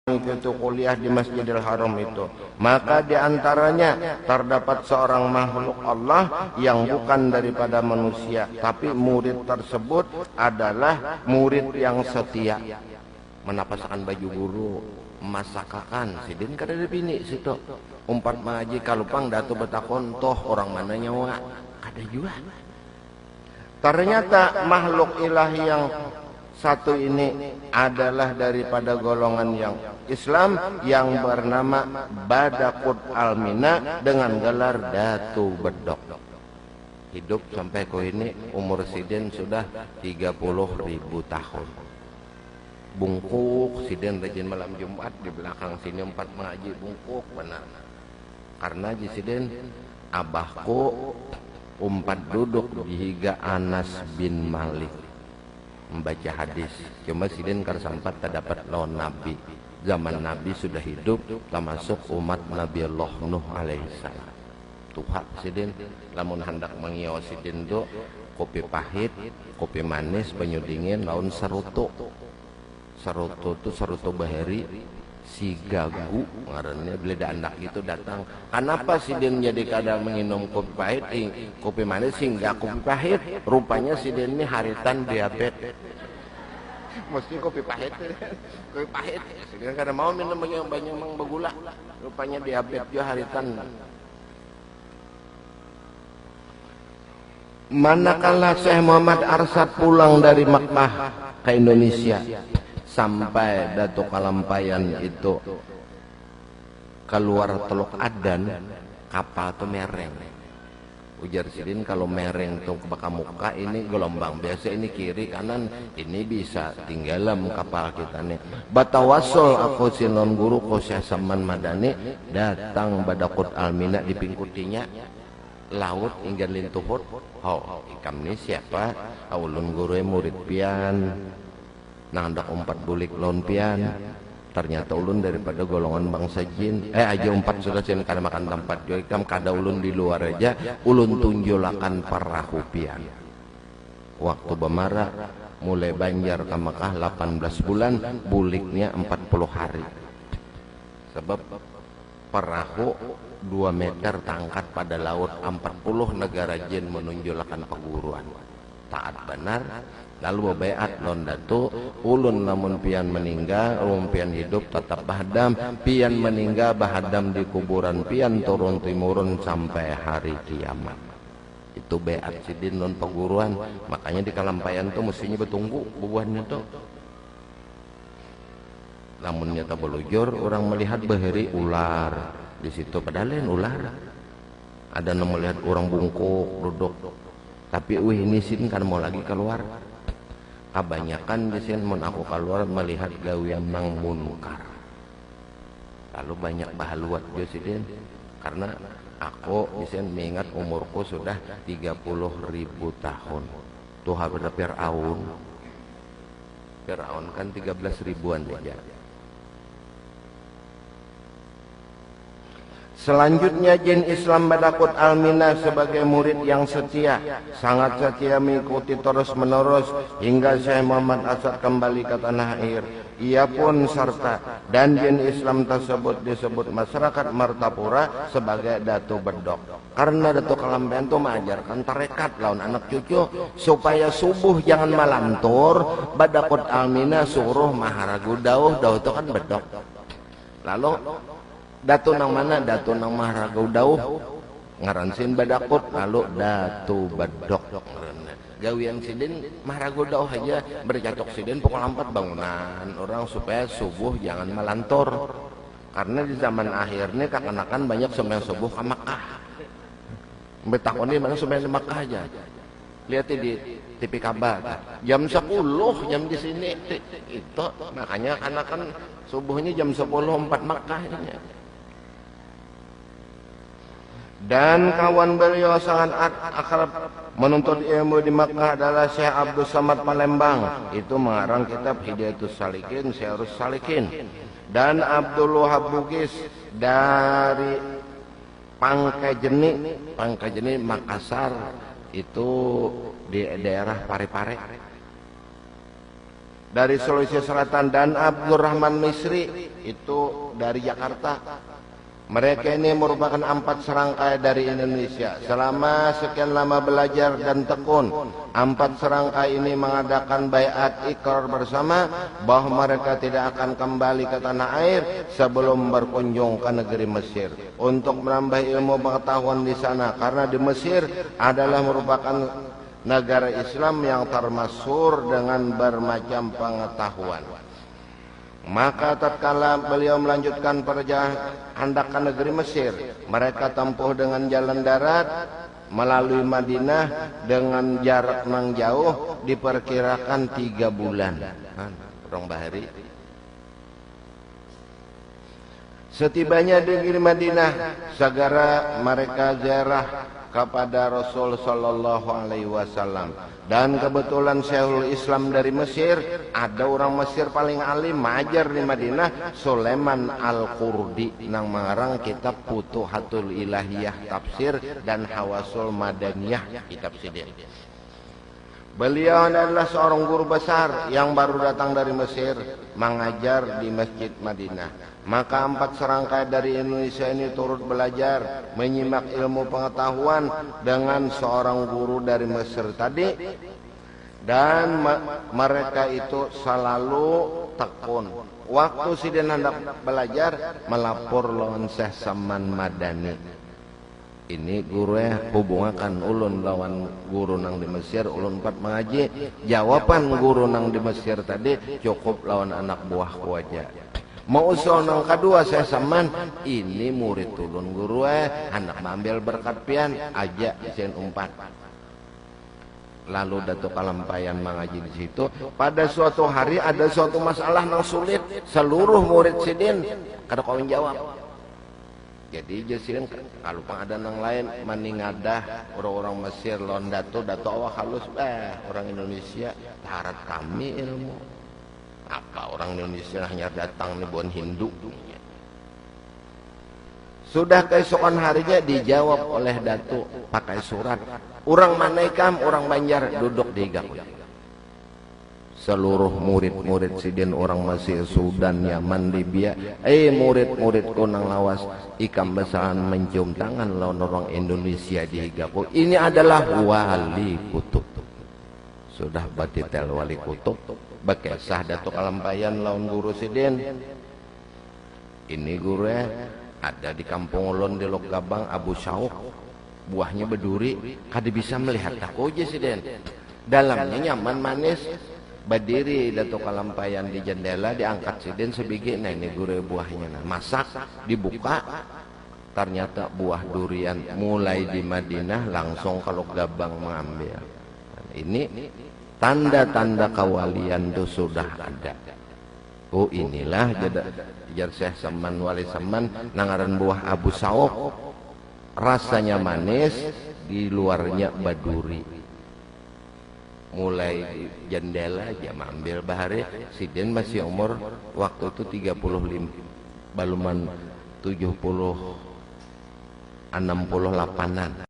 mengikuti kuliah di Masjidil Haram itu. Maka di antaranya terdapat seorang makhluk Allah yang bukan daripada manusia, tapi murid tersebut adalah murid yang setia. Menapasakan baju guru, masakakan sidin kada ada bini situ. Umpat mengaji kalupang datu betakon toh orang mana nyawa kada juga. Ternyata makhluk ilahi yang satu ini adalah daripada golongan yang Islam yang bernama Badakut Almina dengan gelar Datu Bedok. Hidup sampai ko ini umur sidin sudah 30.000 tahun. Bungkuk sidin rajin malam Jumat di belakang sini umpat mengaji bungkuk benar. Karena di sidin abahku umpat duduk di higa Anas bin Malik membaca hadis. Cuma sidin karsampat tak dapat lawan Nabi. Zaman Nabi sudah hidup, termasuk umat Nabi Allah Nuh alaihissalam. Tuhan sidin lamun hendak mengiau sidin do kopi pahit, kopi manis, banyu dingin, laun saruto. Saruto itu saruto bahari. Si gagu ngarannya beleda anak itu datang. Kenapa sidin jadi kadang menginum kopi pahit, kopi manis hingga kopi pahit? Rupanya sidin ini haritan diabetes. Mesti kopi pahit, kopi pahit. Sidin kadang mau minum banyak mang begula. Rupanya diabetes juga haritan. Manakala Syekh Muhammad Arsyad pulang dari Makkah ke Indonesia, sampai Datuk Kalampayan itu keluar Teluk Adan, kapal tuh mereng. Ujar sidin kalau mereng tuh ke muka ini gelombang biasa, ini kiri kanan, ini bisa tinggalam kapal kita nih. Batawasul aku sinon guru Syekh Saman Madani datang Badakut Almina dipingkutinya laut hingga lintuhut. Oh, ikam ini siapa? Ulun guru murid pian. Nang hendak umpat bulik lawan pian. Ternyata ulun daripada golongan bangsa jin. Aja umpat sudah sini kada makan tempat jo ikam kada ulun di luar aja. Ulun tunjulakan perahu pian. Waktu bemara mulai Banjar ke Mekah 18 bulan, buliknya 40 hari. Sebab perahu 2 meter tangkat pada laut, 40 negara jin menunjulakan perguruan. Taat benar. Lalu bebeat non datu ulun namun pian meninggal, ulun pian hidup tetap bahadam, pian meninggal bahadam di kuburan pian turun timurun sampai hari kiamat. Itu beat sidin non perguruan. Makanya di Kalampayan tuh mestinya betunggu bubuhannya tuh. Namun nyata belujur orang melihat bahari ular di situ, padahal ular. Ada yang melihat orang bungkuk duduk. Tapi ini sin kan mau lagi keluar. Kebanyakan di sini mun aku keluar melihat gawian nang munkar. Lalu banyak bahaluat jo sidin karena aku di sini mengingat umurku sudah 30.000 tahun. Tuh hampir Fir'aun. Fir'aun kan 13 ribuan aja. Selanjutnya jin Islam Badakut Almina sebagai murid yang setia, sangat setia mengikuti terus menerus hingga Syekh Muhammad Arsyad kembali ke tanah air. Ia pun serta dan jin Islam tersebut disebut masyarakat Martapura sebagai Datu Bedok. Karena Datu Kalampayan itu mengajarkan tarekat lawan anak cucu supaya subuh jangan malantur. Badakut Almina suruh maharagu dauh itu kan bedok. Lalu Datu nang mana? Datu nang Maharagau dauh ngaransin Badakut, lalu Datu Bedok. Gawian sidin Maharagau dauh aja bercocok sidin pukul 4 bangunan orang supaya subuh jangan melantur. Karena di zaman akhir ini kekanakan banyak sembahyang subuh ke Makkah. Betakoni mana sembahyang di Makkah aja. Lihat di TV kabar jam 10 jam di sini itu, makanya karena kan subuhnya jam 10 4 Makkah ini. Dan kawan beliau sangat akrab menuntut ilmu di Makkah adalah Syekh Abdul Samad Palembang. Itu mengarang kitab Hidayatus Salikin, Syairus Salikin. Dan Abdul Wahab Bugis dari Pangkajeni Makassar, itu di daerah Parepare. dari Sulawesi Selatan, dan Abdurrahman Misri itu dari Jakarta. Mereka ini merupakan 4 serangkai dari Indonesia. Selama sekian lama belajar dan tekun, 4 serangkai ini mengadakan baiat ikrar bersama bahwa mereka tidak akan kembali ke tanah air sebelum berkunjung ke negeri Mesir untuk menambah ilmu pengetahuan di sana, karena di Mesir adalah merupakan negara Islam yang termasyhur dengan bermacam pengetahuan. Maka tatkala beliau melanjutkan perjalanan hendak ke negeri Mesir, mereka tempuh dengan jalan darat melalui Madinah dengan jarak yang jauh, diperkirakan 3 bulan. Orang bahari. Setibanya di negeri Madinah, segera mereka ziarah kepada Rasul sallallahu alaihi wasallam. Dan kebetulan Syekhul Islam dari Mesir, ada orang Mesir paling alim majar di Madinah, Sulaiman Al-Qurdi, nang mengarang kitab Futuhatul Ilahiyah tafsir dan Hawasul Madaniyah kitab sidin. Beliau adalah seorang guru besar yang baru datang dari Mesir mengajar di Masjid Madinah. Maka 4 serangkai dari Indonesia ini turut belajar, menyimak ilmu pengetahuan dengan seorang guru dari Mesir tadi. Dan mereka itu selalu tekun. Waktu sidin hendak belajar, melapor lawan Syekh Saman Madani. Ini guru hubungakan ulun lawan guru nang di Mesir, ulun 4 mengaji. Jawaban guru nang di Mesir tadi cukup lawan anak buah aja. Mau usul nang kedua saya Saman, ini murid ulun guru anak ambil berkat pian aja sen 4. Lalu Datuk Kalampayan mengaji di situ. Pada suatu hari ada suatu masalah nang sulit, seluruh murid sidin kada kau jawab. Jadi jasirin kalau ada nang lain maningadah orang-orang Mesir lawan Datuk awak halus orang Indonesia tarat kami ilmu. Apa orang Indonesia hanya datang nih buat Hindu. Sudah keesokan harinya dijawab oleh Datuk pakai surat. Orang Manaikam, orang Banjar duduk di Gakuy. Seluruh murid-murid sidin orang Mesir, Sudan, Yaman, Libya, murid-muridku nang lawas ikam besaran mencium tangan lawan orang Indonesia di Gakuy. Ini adalah wali kutub. Sudah batitel wali kutub. Bekesah Datuk Kalampayan lawan guru sidin. Ini guru ada di kampung ulun di Lok Gabang, Abu Syauk. Buahnya berduri, kada bisa melihat aku aja sidin. Dalamnya nyaman manis. Berdiri Datuk Kalampayan di jendela, diangkat sidin sebiji. Nah ini guru buahnya. Nah, masak, dibuka. Ternyata buah durian mulai di Madinah langsung ke Lok Gabang mengambil. Nah, ini tanda-tanda kawalian itu sudah ada. Oh inilah jar Syekh Saman Wali Saman nangaran buah Abu Syauk. Rasanya manis, di luarnya baduri. Mulai di jendela jam ambil bahari, sidin masih umur waktu itu 35, baluman 70 68-an.